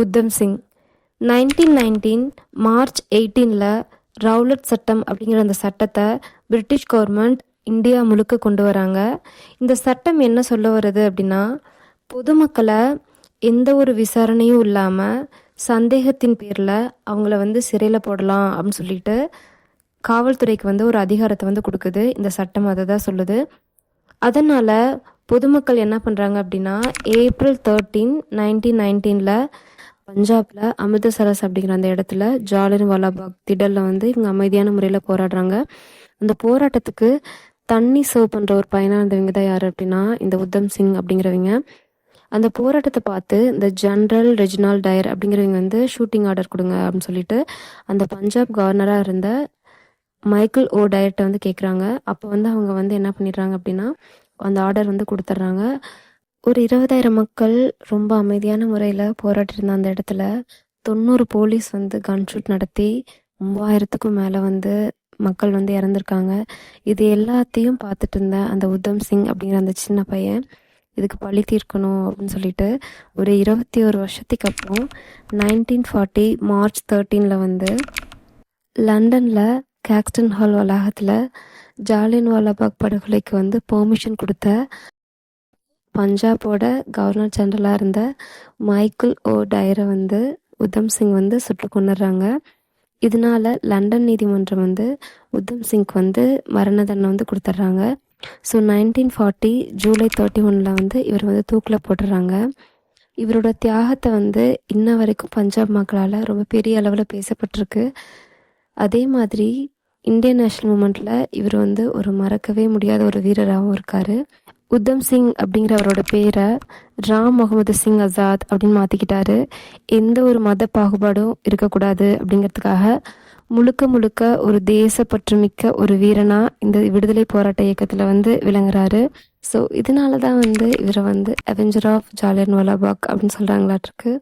Uttam Singh. 1919 March 18ல் Rowlatt சட்டம் அப்படிங்கிற அந்த சட்டத்தை பிரிட்டிஷ் கவர்மெண்ட் இந்தியா முழுக்க கொண்டு வராங்க. இந்த சட்டம் என்ன சொல்ல வருது அப்படின்னா, பொதுமக்களை எந்த ஒரு விசாரணையும் இல்லாமல் சந்தேகத்தின் பேரில் அவங்கள சிறையில் போடலாம் அப்படின்னு சொல்லிட்டு காவல்துறைக்கு ஒரு அதிகாரத்தை கொடுக்குது. இந்த சட்டம் அதை தான் சொல்லுது. அதனால் பொதுமக்கள் என்ன பண்ணுறாங்க அப்படின்னா, ஏப்ரல் 13, 1919ல் பஞ்சாபில் அமிர்தசரஸ் அப்படிங்கிற அந்த இடத்துல ஜாலியன்வாலாபாக் திடலில் இவங்க அமைதியான முறையில் போராடுறாங்க. அந்த போராட்டத்துக்கு தண்ணி சர்வ் பண்ணுற ஒரு பையனாக இருந்தவங்க தான் யார் அப்படின்னா இந்த உத்தம் சிங் அப்படிங்கிறவங்க. அந்த போராட்டத்தை பார்த்து இந்த ஜென்ரல் ரெஜினால் டயர் அப்படிங்கிறவங்க ஷூட்டிங் ஆர்டர் கொடுங்க அப்படின்னு சொல்லிட்டு அந்த பஞ்சாப் கவர்னராக இருந்த மைக்கேல் ஓ டயர்ட்டை கேட்குறாங்க. அப்போ அவங்க என்ன பண்ணிடுறாங்க அப்படின்னா அந்த ஆர்டர் கொடுத்துட்றாங்க. ஒரு 20,000 மக்கள் ரொம்ப அமைதியான முறையில் போராட்டிருந்த அந்த இடத்துல 90 போலீஸ் கன்ஷூட் நடத்தி 3000க்கும் மேலே மக்கள் இறந்துருக்காங்க. இது எல்லாத்தையும் பார்த்துட்டு இருந்த அந்த உத்தம் சிங் அப்படிங்கிற அந்த சின்ன பையன் இதுக்கு பழி தீர்க்கணும் அப்படின்னு சொல்லிட்டு ஒரு 21 வருஷத்துக்கு அப்புறம் 1940 மார்ச் 13ல் லண்டனில் கேக்ஸ்டன் ஹால் வளாகத்தில் ஜாலியன்வாலாபாக் படுகொலைக்கு பெர்மிஷன் கொடுத்த பஞ்சாபோட கவர்னர் ஜெனரலாக இருந்த மைக்கேல் ஓ டயரை உத்தம் சிங் சுட்டு கொண்டுடுறாங்க. இதனால லண்டன் நீதிமன்றம் உத்தம் சிங்க்கு மரண தண்டனை கொடுத்துட்றாங்க. ஸோ 1940 ஜூலை 31ல் இவர் தூக்கில் போட்டுடுறாங்க. இவரோட தியாகத்தை இன்ன வரைக்கும் பஞ்சாப் மக்களால் ரொம்ப பெரிய அளவில் பேசப்பட்டிருக்கு. அதே மாதிரி இந்தியன் நேஷனல் மூமெண்ட்டில் இவர் ஒரு மறக்கவே முடியாத ஒரு வீரராகவும் இருக்கார். உத்தம் சிங் அப்படிங்கிற அவரோட பேரை ராம் முகமது சிங் ஆசாத் அப்படின்னு மாற்றிக்கிட்டாரு. எந்த ஒரு மத பாகுபாடும் இருக்கக்கூடாது அப்படிங்கிறதுக்காக முழுக்க ஒரு தேசப்பற்றுமிக்க ஒரு வீரனாக இந்த விடுதலை போராட்ட இயக்கத்தில் விளங்குறாரு. ஸோ இதனால தான் இவரை அவெஞ்சர் ஆஃப் ஜாலியன்வாலாபாக் அப்படின்னு சொல்கிறாங்களாட்டிருக்கு.